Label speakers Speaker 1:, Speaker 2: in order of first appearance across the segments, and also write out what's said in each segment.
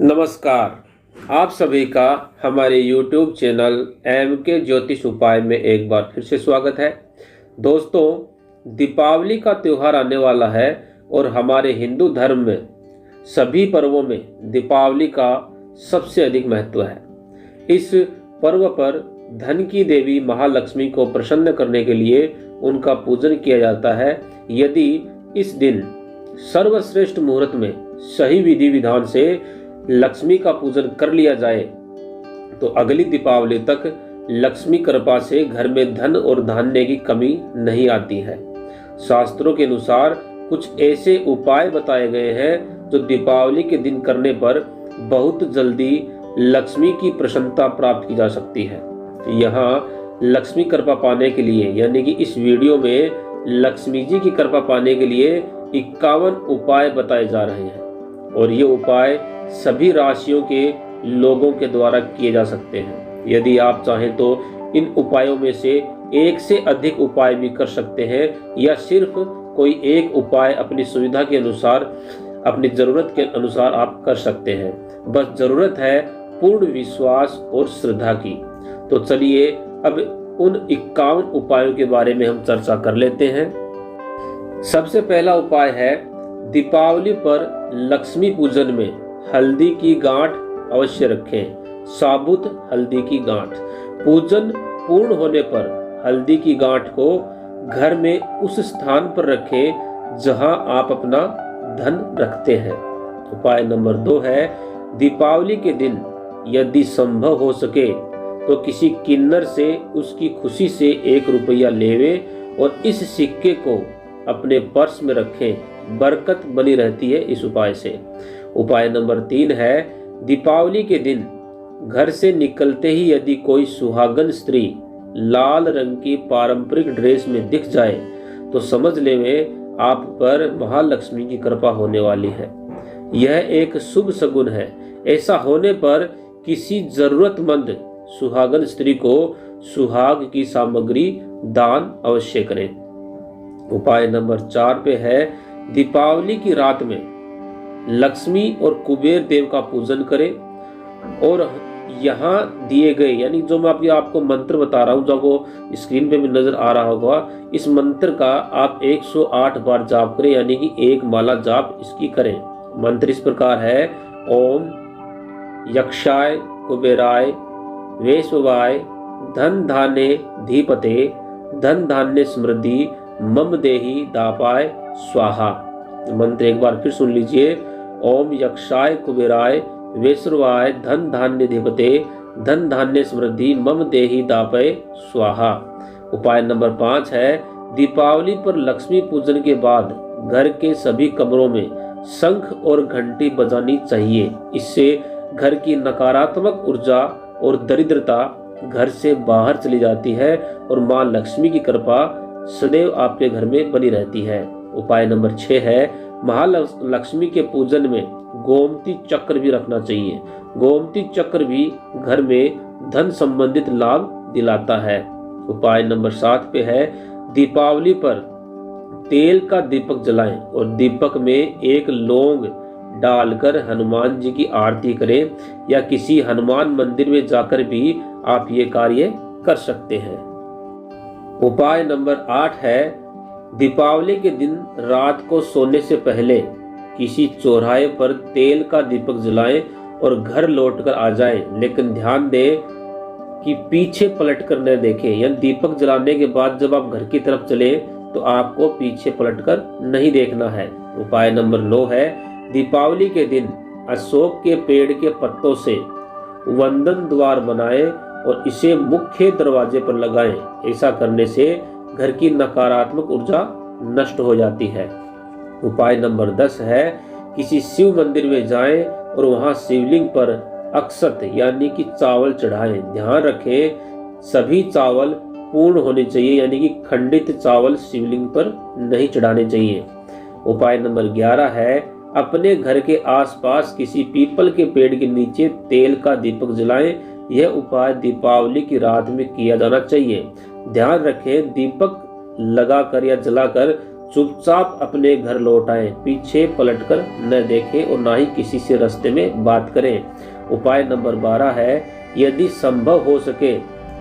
Speaker 1: नमस्कार। आप सभी का हमारे YouTube चैनल MK ज्योतिष उपाय में एक बार फिर से स्वागत है। दोस्तों, दीपावली का त्यौहार आने वाला है और हमारे हिंदू धर्म में सभी पर्वों में दीपावली का सबसे अधिक महत्व है। इस पर्व पर धन की देवी महालक्ष्मी को प्रसन्न करने के लिए उनका पूजन किया जाता है। यदि इस दिन सर्वश्रेष्ठ मुहूर्त में सही विधि विधान से लक्ष्मी का पूजन कर लिया जाए तो अगली दीपावली तक लक्ष्मी कृपा से घर में धन और धान्य की कमी नहीं आती है। शास्त्रों के अनुसार कुछ ऐसे उपाय बताए गए हैं जो दीपावली के दिन करने पर बहुत जल्दी लक्ष्मी की प्रसन्नता प्राप्त की जा सकती है। यहाँ लक्ष्मी कृपा पाने के लिए यानी कि इस वीडियो में लक्ष्मी जी की कृपा पाने के लिए 51 उपाय बताए जा रहे हैं और ये उपाय सभी राशियों के लोगों के द्वारा किए जा सकते हैं। यदि आप चाहें तो इन उपायों में से एक से अधिक उपाय भी कर सकते हैं या सिर्फ कोई एक उपाय अपनी सुविधा के अनुसार, अपनी जरूरत के अनुसार आप कर सकते हैं। बस जरूरत है पूर्ण विश्वास और श्रद्धा की। तो चलिए अब उन 51 उपायों के बारे में हम चर्चा कर लेते हैं। सबसे पहला उपाय है, दीपावली पर लक्ष्मी पूजन में हल्दी की गांठ अवश्य रखें। साबुत हल्दी की गांठ। पूजन पूर्ण होने पर हल्दी की गांठ को घर में उस स्थान पर रखें जहां आप अपना धन रखते हैं। उपाय नंबर 2 है, दीपावली के दिन यदि संभव हो सके तो किसी किन्नर से उसकी खुशी से 1 रुपया लेवें और इस सिक्के को अपने पर्स में रखें। बरकत बनी रहती है इस उपाय से। उपाय नंबर 3 है, दीपावली के दिन घर से निकलते ही यदि कोई सुहागन स्त्री लाल रंग की पारंपरिक ड्रेस में दिख जाए तो समझ लें आप पर महालक्ष्मी की कृपा होने वाली है। यह एक शुभ शगुन है। ऐसा होने पर किसी जरूरतमंद सुहागन स्त्री को सुहाग की सामग्री दान अवश्य करें। उपाय नंबर 4 पे है, दीपावली की रात में लक्ष्मी और कुबेर देव का पूजन करें और यहाँ दिए गए यानी जो मैं आपको मंत्र बता रहा हूँ, जो वो स्क्रीन पे भी नजर आ रहा होगा, इस मंत्र का आप 108 बार जाप करें यानी कि 1 माला जाप इसकी करें। मंत्र इस प्रकार है, ओम यक्षाय कुबेराय वैश्वाय धन धान्य धीपते धन धान्य समृद्धि मम देहि दापाय स्वाहा। मंत्र एक बार फिर सुन लीजिए, ओम यक्षाय कुबेराय वैश्वाय धन धान्य धीपते धन धान्य समृद्धि मम देहि दापय स्वाहा। उपाय नंबर 5 है, दीपावली पर लक्ष्मी पूजन के बाद घर के सभी कमरों में शंख और घंटी बजानी चाहिए। इससे घर की नकारात्मक ऊर्जा और दरिद्रता घर से बाहर चली जाती है और मां लक्ष्मी की कृपा सदैव आपके घर में बनी रहती है। उपाय नंबर 6 है, महालक्ष्मी के पूजन में गोमती चक्र भी रखना चाहिए। गोमती चक्र भी घर में धन संबंधित लाभ दिलाता है। उपाय नंबर 7 पे है, दीपावली पर तेल का दीपक जलाएं और दीपक में एक लौंग डालकर हनुमान जी की आरती करें या किसी हनुमान मंदिर में जाकर भी आप ये कार्य कर सकते हैं। उपाय नंबर 8 है, दीपावली के दिन रात को सोने से पहले किसी चौराहे पर तेल का दीपक जलाएं और घर लौटकर आ जाएं, लेकिन ध्यान दें कि पीछे पलटकर न देखें। यानी दीपक जलाने के बाद जब आप घर की तरफ चलें तो आपको पीछे पलटकर नहीं देखना है। उपाय नंबर 9 है, दीपावली के दिन अशोक के पेड़ के पत्तों से वंदन द्वार बनाएं और इसे मुख्य दरवाजे पर लगाएं। ऐसा करने से घर की नकारात्मक ऊर्जा नष्ट हो जाती है। उपाय नंबर 10 है, किसी शिव मंदिर में जाएं और वहां शिवलिंग पर अक्षत यानी कि चावल चढ़ाएं। ध्यान रखें सभी चावल पूर्ण होने चाहिए यानी कि खंडित चावल शिवलिंग पर नहीं चढ़ाने चाहिए। उपाय नंबर 11 है, अपने घर के आसपास किसी पीपल के पेड़ के नीचे तेल का दीपक जलाएं। यह उपाय दीपावली की रात में किया जाना चाहिए। ध्यान रखें दीपक लगाकर या जलाकर चुपचाप अपने घर लौट आए, पीछे पलटकर न देखें और ना ही किसी से रास्ते में बात करें। उपाय नंबर 12 है, यदि संभव हो सके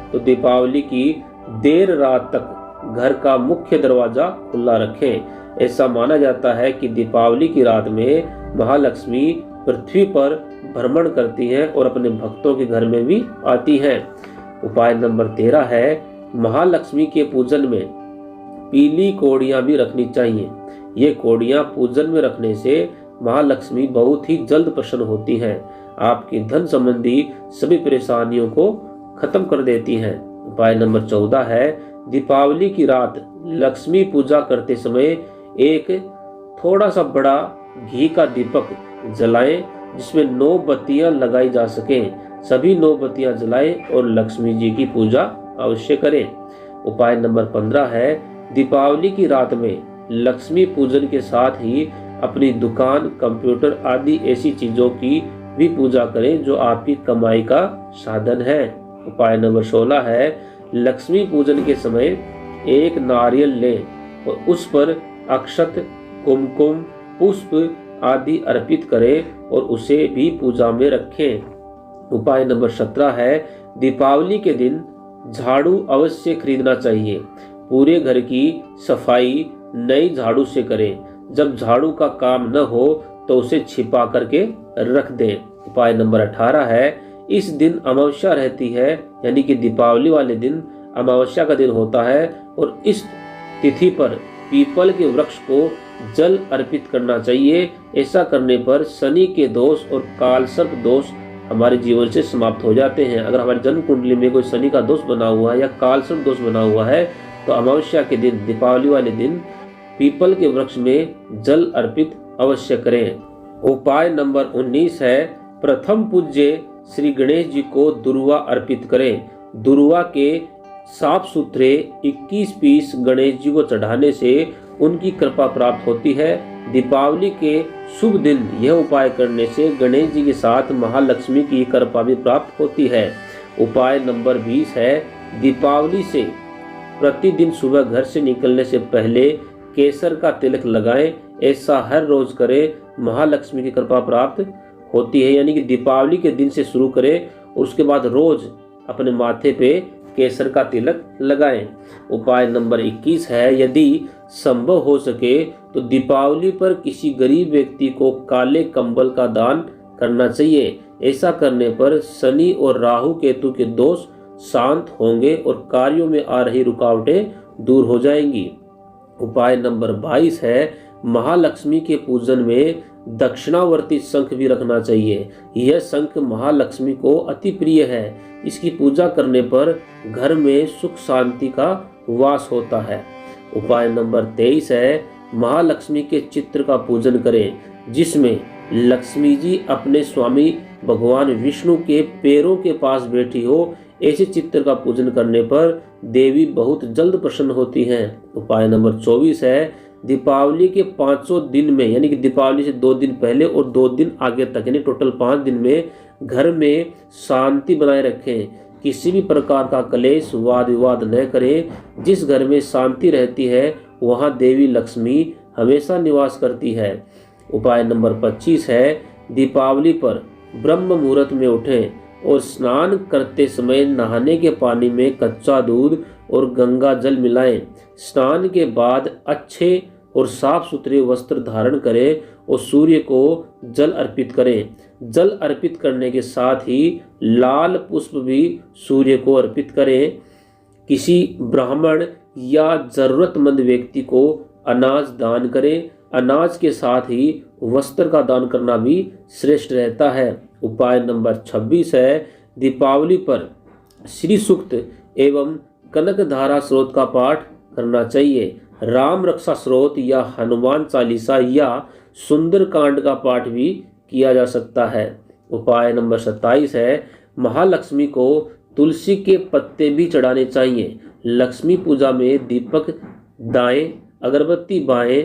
Speaker 1: तो दीपावली की देर रात तक घर का मुख्य दरवाजा खुला रखें। ऐसा माना जाता है कि दीपावली की रात में महालक्ष्मी पृथ्वी पर भ्रमण करती हैं और अपने भक्तों के घर में भी आती हैं। उपाय नंबर 13 है, महालक्ष्मी के पूजन में पीली कौड़ियां भी रखनी चाहिए। ये कौड़ियां पूजन में रखने से महालक्ष्मी बहुत ही जल्द प्रसन्न होती हैं, आपकी धन संबंधी सभी परेशानियों को खत्म कर देती हैं। उपाय नंबर 14 है, दीपावली की रात लक्ष्मी पूजा करते समय एक थोड़ा सा बड़ा घी का दीपक जलाएं, जिसमें 9 बत्तियां लगाई जा सकें। सभी 9 बत्तियां जलाएं और लक्ष्मी जी की पूजा अवश्य करें। उपाय नंबर 15 है, दीपावली की रात में लक्ष्मी पूजन के साथ ही अपनी दुकान, कंप्यूटर आदि ऐसी चीजों की भी पूजा करें जो आपकी कमाई का साधन है। उपाय नंबर 16 है, लक्ष्मी पूजन के समय एक नारियल लें और उस पर अक्षत, कुमकुम, पुष्प आदि अर्पित करें और उसे भी पूजा में रखें। उपाय नंबर 17 है, दीपावली के दिन झाड़ू अवश्य खरीदना चाहिए। पूरे घर की सफाई नई झाड़ू से करें। जब झाड़ू का काम न हो तो उसे छिपा करके रख दें। उपाय नंबर 18 है, इस दिन अमावस्या रहती है, यानी कि दीपावली वाले दिन अमावस्या का दिन होता है और इस तिथि पर पीपल के वृक्ष को जल अर्पित करना चाहिए। ऐसा करने पर शनि के दोष और कालसर्प दोष हमारे जीवन से समाप्त हो जाते हैं। अगर हमारी जन्म कुंडली में कोई शनि का दोष बना हुआ है या कालसर्प दोष बना हुआ है तो अमावस्या के दिन, दीपावली वाले दिन पीपल के वृक्ष में जल अर्पित अवश्य करें। उपाय नंबर 19 है, प्रथम पूज्य श्री गणेश जी को दुर्वा अर्पित करें। दुर्वा के साफ सुथरे 21 पीस गणेश जी को चढ़ाने से उनकी कृपा प्राप्त होती है। दीपावली के शुभ दिन यह उपाय करने से गणेश जी के साथ महालक्ष्मी की कृपा भी प्राप्त होती है। उपाय नंबर 20 है, दीपावली से प्रतिदिन सुबह घर से निकलने से पहले केसर का तिलक लगाएं। ऐसा हर रोज करें, महालक्ष्मी की कृपा प्राप्त होती है। यानी कि दीपावली के दिन से शुरू करें और उसके बाद रोज अपने माथे पे केसर का तिलक लगाएं। उपाय नंबर 21 है, यदि संभव हो सके तो दीपावली पर किसी गरीब व्यक्ति को काले कंबल का दान करना चाहिए। ऐसा करने पर शनि और राहु केतु के दोष शांत होंगे और कार्यों में आ रही रुकावटें दूर हो जाएंगी। उपाय नंबर 22 है, महालक्ष्मी के पूजन में दक्षिणावर्ती शंख भी रखना चाहिए। यह शंख महालक्ष्मी को अति प्रिय है। इसकी पूजा करने पर घर में सुख शांति का वास होता है। उपाय नंबर 23 है, महालक्ष्मी के चित्र का पूजन करें, जिसमें लक्ष्मी जी अपने स्वामी भगवान विष्णु के पैरों के पास बैठी हो। ऐसे चित्र का पूजन करने पर देवी बहुत जल्द प्रसन्न होती हैं। उपाय नंबर 24 है, दीपावली के 5 दिन में, यानी कि दीपावली से 2 दिन पहले और 2 दिन आगे तक, यानी टोटल 5 दिन में घर में शांति बनाए रखें। किसी भी प्रकार का क्लेश, वाद विवाद न करें। जिस घर में शांति रहती है वहाँ देवी लक्ष्मी हमेशा निवास करती है। उपाय नंबर 25 है, दीपावली पर ब्रह्म मुहूर्त में उठें और स्नान करते समय नहाने के पानी में कच्चा दूध और गंगा जल मिलाएं। स्नान के बाद अच्छे और साफ सुथरे वस्त्र धारण करें और सूर्य को जल अर्पित करें। जल अर्पित करने के साथ ही लाल पुष्प भी सूर्य को अर्पित करें। किसी ब्राह्मण या जरूरतमंद व्यक्ति को अनाज दान करें। अनाज के साथ ही वस्त्र का दान करना भी श्रेष्ठ रहता है। उपाय नंबर 26 है, दीपावली पर श्री सूक्त एवं कनक धारा स्रोत का पाठ करना चाहिए। राम रक्षा स्रोत या हनुमान चालीसा या सुंदर कांड का पाठ भी किया जा सकता है। उपाय नंबर 27 है, महालक्ष्मी को तुलसी के पत्ते भी चढ़ाने चाहिए। लक्ष्मी पूजा में दीपक दाएं, अगरबत्ती बाएं,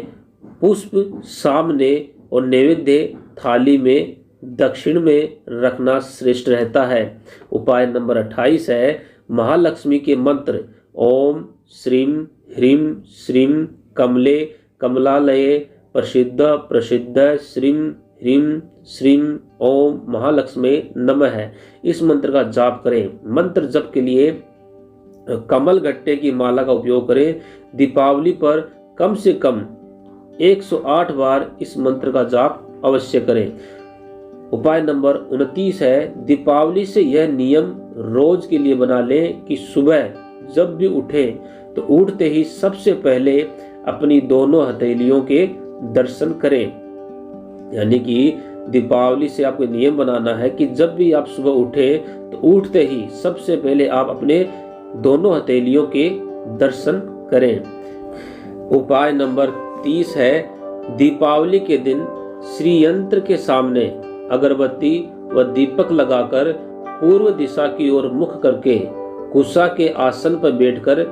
Speaker 1: पुष्प सामने और नैवेद्य थाली में दक्षिण में रखना श्रेष्ठ रहता है। उपाय नंबर 28 है, महालक्ष्मी के मंत्र ओम श्रीम ह्रीम श्रीम कमले कमलालये प्रसिद्ध प्रसिद्ध श्रीम ह्रीम श्रीम ओम महालक्ष्मी नमः है। इस मंत्र का जाप करें। मंत्र जप के लिए कमल गट्टे की माला का उपयोग करें। दीपावली पर कम से कम 108 बार इस मंत्र का जाप अवश्य करें। उपाय नंबर 29 है, दीपावली से यह नियम रोज के लिए बना लें कि सुबह जब भी उठें तो उठते ही सबसे पहले अपनी दोनों हथेलियों के दर्शन करें। यानी कि दीपावली से आपको नियम बनाना है कि जब भी आप सुबह उठें तो उठते ही सबसे पहले आप अपने दोनों हथेलियों के दर्शन करें। उपाय नंबर 30 है, दीपावली के दिन श्री यंत्र के सामने अगरबत्ती व दीपक लगाकर पूर्व दिशा की ओर मुख करके कुशा के आसन पर बैठकर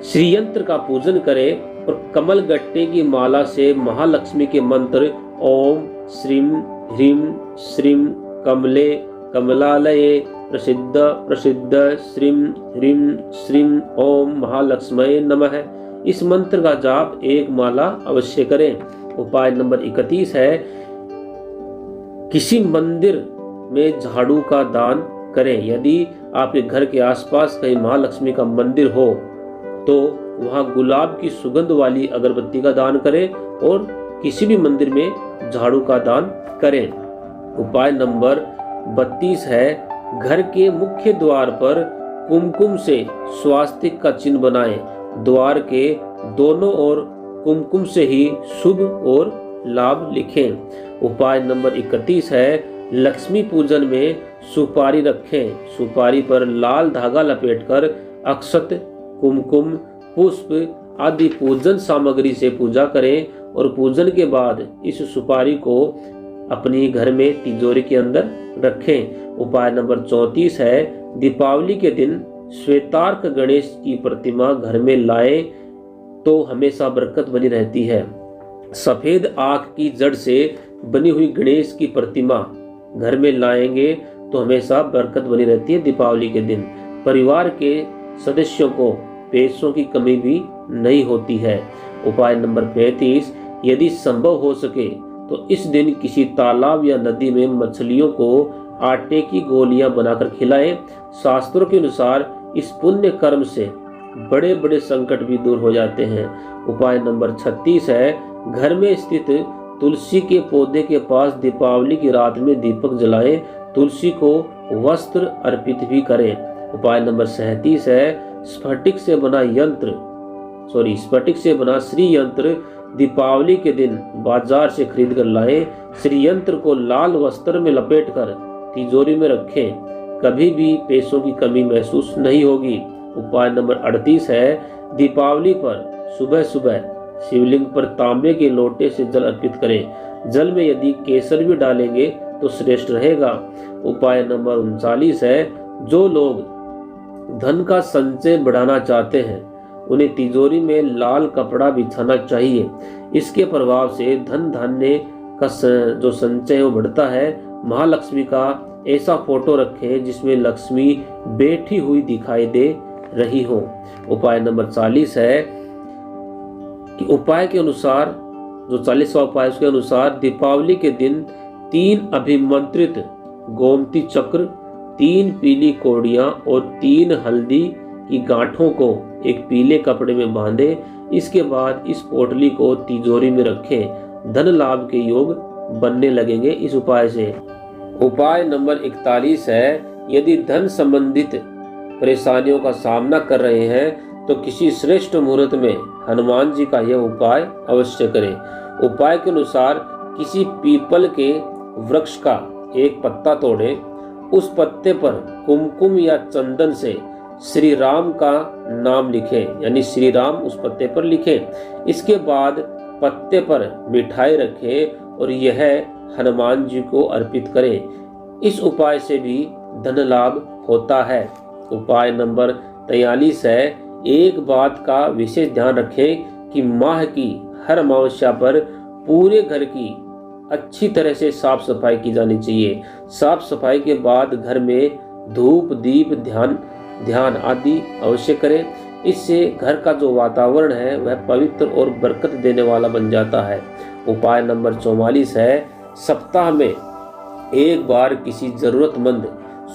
Speaker 1: श्री यंत्र का पूजन करें और कमल गट्टे की माला से महालक्ष्मी के मंत्र ओम श्रीम ह्रीम श्रीम कमले कमलालये प्रसिद्ध प्रसिद्ध श्रीम ह्रीम श्रीम ओम महालक्ष्मी नमः है। इस मंत्र का जाप एक माला अवश्य करें। उपाय नंबर 31 है, किसी मंदिर में झाड़ू का दान करें। यदि आपके घर के आसपास कहीं महालक्ष्मी का मंदिर हो तो वहां गुलाब की सुगंध वाली अगरबत्ती का दान करें और किसी भी मंदिर में झाड़ू का दान करें। उपाय नंबर 32 है, घर के मुख्य द्वार पर कुमकुम से स्वास्तिक का चिन्ह बनाएं। द्वार के दोनों ओर कुमकुम से ही शुभ और लाभ लिखें। उपाय नंबर 31 है, लक्ष्मी पूजन में सुपारी रखें। सुपारी पर लाल धागा लपेटकर अक्षत कुमकुम पुष्प आदि पूजन सामग्री से पूजा करें और पूजन के बाद इस सुपारी को अपनी घर में तिजोरी के अंदर रखें। उपाय नंबर 34 है, दीपावली के दिन श्वेतार्क गणेश की प्रतिमा घर में लाएं तो हमेशा बरकत बनी रहती है। सफेद आंख की जड़ से बनी हुई गणेश की प्रतिमा घर में लाएंगे तो हमेशा बरकत बनी रहती है। दीपावली के दिन परिवार के सदस्यों को पैसों की कमी भी नहीं होती है। उपाय नंबर 35, यदि संभव हो सके तो इस दिन किसी तालाब या नदी में मछलियों को आटे की गोलियां बनाकर खिलाएं। शास्त्रों के अनुसार इस पुण्य कर्म से बड़े बड़े संकट भी दूर हो जाते हैं। उपाय नंबर 36 है, घर में स्थित तुलसी के पौधे के पास दीपावली की रात में दीपक जलाएं। तुलसी को वस्त्र अर्पित भी करें। उपाय नंबर 37 है, स्फटिक से बना श्री यंत्र दीपावली के दिन बाजार से खरीद कर लाएं। श्री यंत्र को लाल वस्त्र में लपेटकर तिजोरी में रखें। कभी भी पैसों की कमी महसूस नहीं होगी। उपाय नंबर 38 है, दीपावली पर सुबह सुबह शिवलिंग पर तांबे के लोटे से जल अर्पित करें। जल में यदि केसर भी डालेंगे तो श्रेष्ठ रहेगा। उपाय नंबर 39 है, जो लोग धन का संचय बढ़ाना चाहते हैं उन्हें तिजोरी में लाल कपड़ा बिछाना चाहिए। इसके प्रभाव से धन धान्य का जो संचय वो बढ़ता है। महालक्ष्मी का ऐसा फोटो रखें जिसमें लक्ष्मी बैठी हुई दिखाई दे रही हो। उपाय नंबर 40 है कि उपाय के अनुसार जो 40वां उपाय उसके अनुसार दीपावली के दिन 3 अभिमंत्रित गोमती चक्र, 3 पीली कौड़ियां और 3 हल्दी की गांठों को एक पीले कपड़े में बांधे। इसके बाद इस पोटली को तिजोरी में रखें। धन लाभ के योग बनने लगेंगे इस उपाय से। उपाय नंबर 41 है, यदि धन संबंधित परेशानियों का सामना कर रहे हैं तो किसी श्रेष्ठ मुहूर्त में हनुमान जी का यह उपाय अवश्य करें। उपाय के अनुसार किसी पीपल के वृक्ष का एक पत्ता तोड़ें। उस पत्ते पर कुमकुम या चंदन से श्री राम का नाम लिखें, यानी श्री राम उस पत्ते पर लिखें। इसके बाद पत्ते पर मिठाई रखें और यह हनुमान जी को अर्पित करें। इस उपाय से भी धन लाभ होता है। उपाय नंबर 43 है, एक बात का विशेष ध्यान रखें कि माह की हर अमावस्या पर पूरे घर की अच्छी तरह से साफ सफाई की जानी चाहिए। साफ सफाई के बाद घर में धूप दीप ध्यान आदि अवश्य करें। इससे घर का जो वातावरण है वह पवित्र और बरकत देने वाला बन जाता है। उपाय नंबर 44 है, सप्ताह में एक बार किसी जरूरतमंद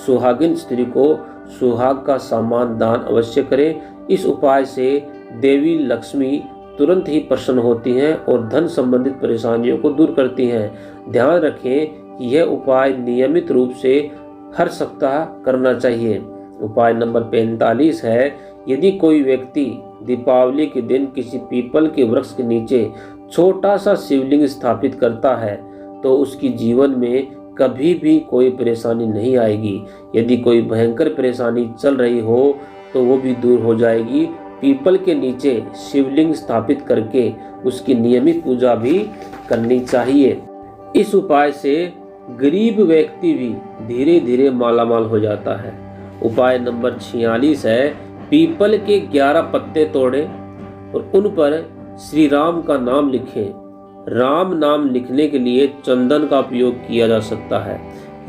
Speaker 1: सुहागिन स्त्री को सुहाग का सामान दान अवश्य करें। इस उपाय से देवी लक्ष्मी तुरंत ही प्रसन्न होती हैं और धन संबंधित परेशानियों को दूर करती हैं। ध्यान रखें कि यह उपाय नियमित रूप से हर सप्ताह करना चाहिए। उपाय नंबर 45 है, यदि कोई व्यक्ति दीपावली के दिन किसी पीपल के वृक्ष के नीचे छोटा सा शिवलिंग स्थापित करता है तो उसकी जीवन में कभी भी कोई परेशानी नहीं आएगी। यदि कोई भयंकर परेशानी चल रही हो तो वो भी दूर हो जाएगी। पीपल के नीचे शिवलिंग स्थापित करके उसकी नियमित पूजा भी करनी चाहिए। इस उपाय से गरीब व्यक्ति भी धीरे धीरे मालामाल हो जाता है। उपाय नंबर 46 है, पीपल के 11 पत्ते तोड़ें और उन पर श्री राम का नाम लिखें। राम नाम लिखने के लिए चंदन का उपयोग किया जा सकता है।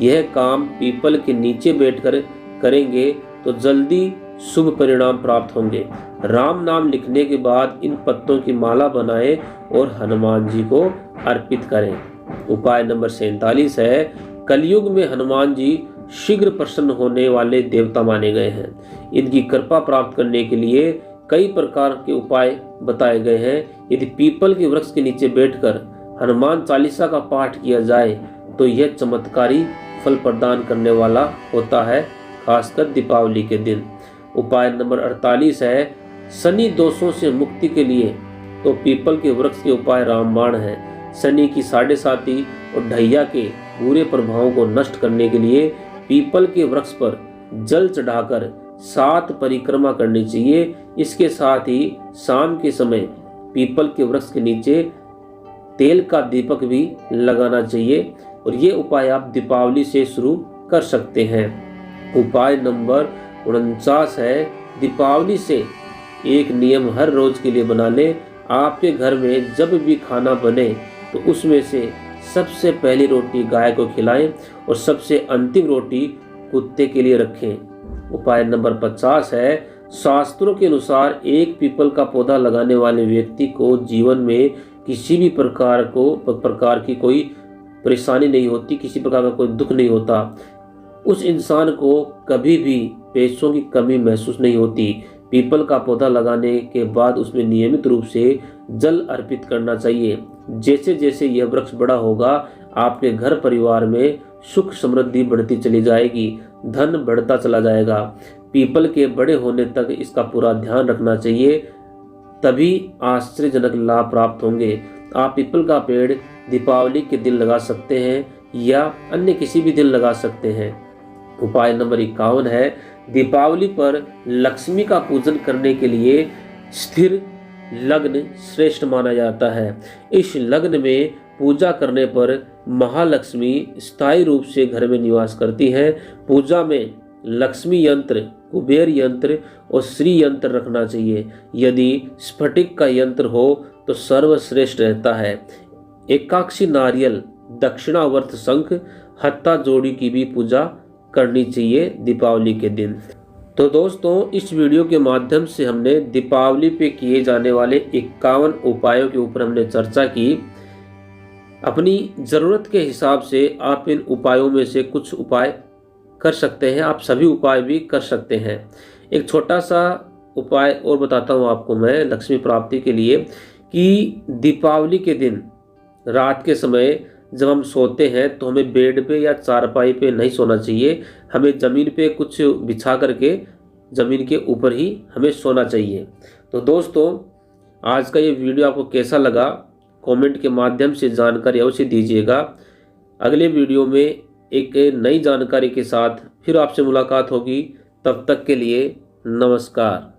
Speaker 1: यह काम पीपल के नीचे बैठकर करेंगे तो जल्दी शुभ परिणाम प्राप्त होंगे। राम नाम लिखने के बाद इन पत्तों की माला बनाएं और हनुमान जी को अर्पित करें। उपाय नंबर 47 है, कलयुग में हनुमान जी शीघ्र प्रसन्न होने वाले देवता माने गए हैं। इनकी कृपा प्राप्त करने के लिए कई प्रकार के उपाय बताए गए हैं। यदि पीपल के वृक्ष के नीचे बैठकर हनुमान चालीसा का पाठ किया जाए तो यह चमत्कारी फल प्रदान करने वाला होता है, खासकर दीपावली के दिन। उपाय नंबर 48 है, शनि दोषों से मुक्ति के लिए तो पीपल के वृक्ष के उपाय रामबाण है। शनि की 7.5 और ढैया के बुरे प्रभावों को नष्ट करने के लिए पीपल के वृक्ष पर जल चढ़ाकर 7 परिक्रमा करनी चाहिए। इसके साथ ही शाम के समय पीपल के वृक्ष के नीचे तेल का दीपक भी लगाना चाहिए और ये उपाय आप दीपावली से शुरू कर सकते हैं। उपाय नंबर 49 है, दीपावली से एक नियम हर रोज के लिए बना लें। आपके घर में जब भी खाना बने तो उसमें से सबसे पहली रोटी गाय को खिलाएं और सबसे अंतिम रोटी कुत्ते के लिए रखें। उपाय नंबर 50 है, शास्त्रों के अनुसार एक पीपल का पौधा लगाने वाले व्यक्ति को जीवन में किसी भी प्रकार की कोई परेशानी नहीं होती, किसी प्रकार का कोई दुख नहीं होता। उस इंसान को कभी भी पैसों की कमी महसूस नहीं होती। पीपल का पौधा लगाने के बाद उसमें नियमित रूप से जल अर्पित करना चाहिए। जैसे जैसे यह वृक्ष बड़ा होगा आपके घर परिवार में सुख समृद्धि बढ़ती चली जाएगी, धन बढ़ता चला जाएगा। पीपल के बड़े होने तक इसका पूरा ध्यान रखना चाहिए, तभी आश्चर्यजनक लाभ प्राप्त होंगे। आप पीपल का पेड़ दीपावली के दिन लगा सकते हैं या अन्य किसी भी दिन लगा सकते हैं। उपाय नंबर 51 है, दीपावली पर लक्ष्मी का पूजन करने के लिए स्थिर लग्न श्रेष्ठ माना जाता है। इस लग्न में पूजा करने पर महालक्ष्मी स्थायी रूप से घर में निवास करती हैं। पूजा में लक्ष्मी यंत्र, कुबेर यंत्र और श्री यंत्र रखना चाहिए। यदि स्फटिक का यंत्र हो तो सर्वश्रेष्ठ रहता है। एकाक्षी नारियल, दक्षिणावर्त शंख, हत्ता जोड़ी की भी पूजा करनी चाहिए दीपावली के दिन। तो दोस्तों, इस वीडियो के माध्यम से हमने दीपावली पे किए जाने वाले 51 उपायों के ऊपर हमने चर्चा की। अपनी ज़रूरत के हिसाब से आप इन उपायों में से कुछ उपाय कर सकते हैं, आप सभी उपाय भी कर सकते हैं। एक छोटा सा उपाय और बताता हूँ आपको मैं लक्ष्मी प्राप्ति के लिए, कि दीपावली के दिन रात के समय जब हम सोते हैं तो हमें बेड पे या चारपाई पे नहीं सोना चाहिए, हमें ज़मीन पे कुछ बिछा करके ज़मीन के ऊपर ही हमें सोना चाहिए। तो दोस्तों, आज का ये वीडियो आपको कैसा लगा कमेंट के माध्यम से जानकारी अवश्य दीजिएगा। अगले वीडियो में एक नई जानकारी के साथ फिर आपसे मुलाकात होगी। तब तक के लिए नमस्कार।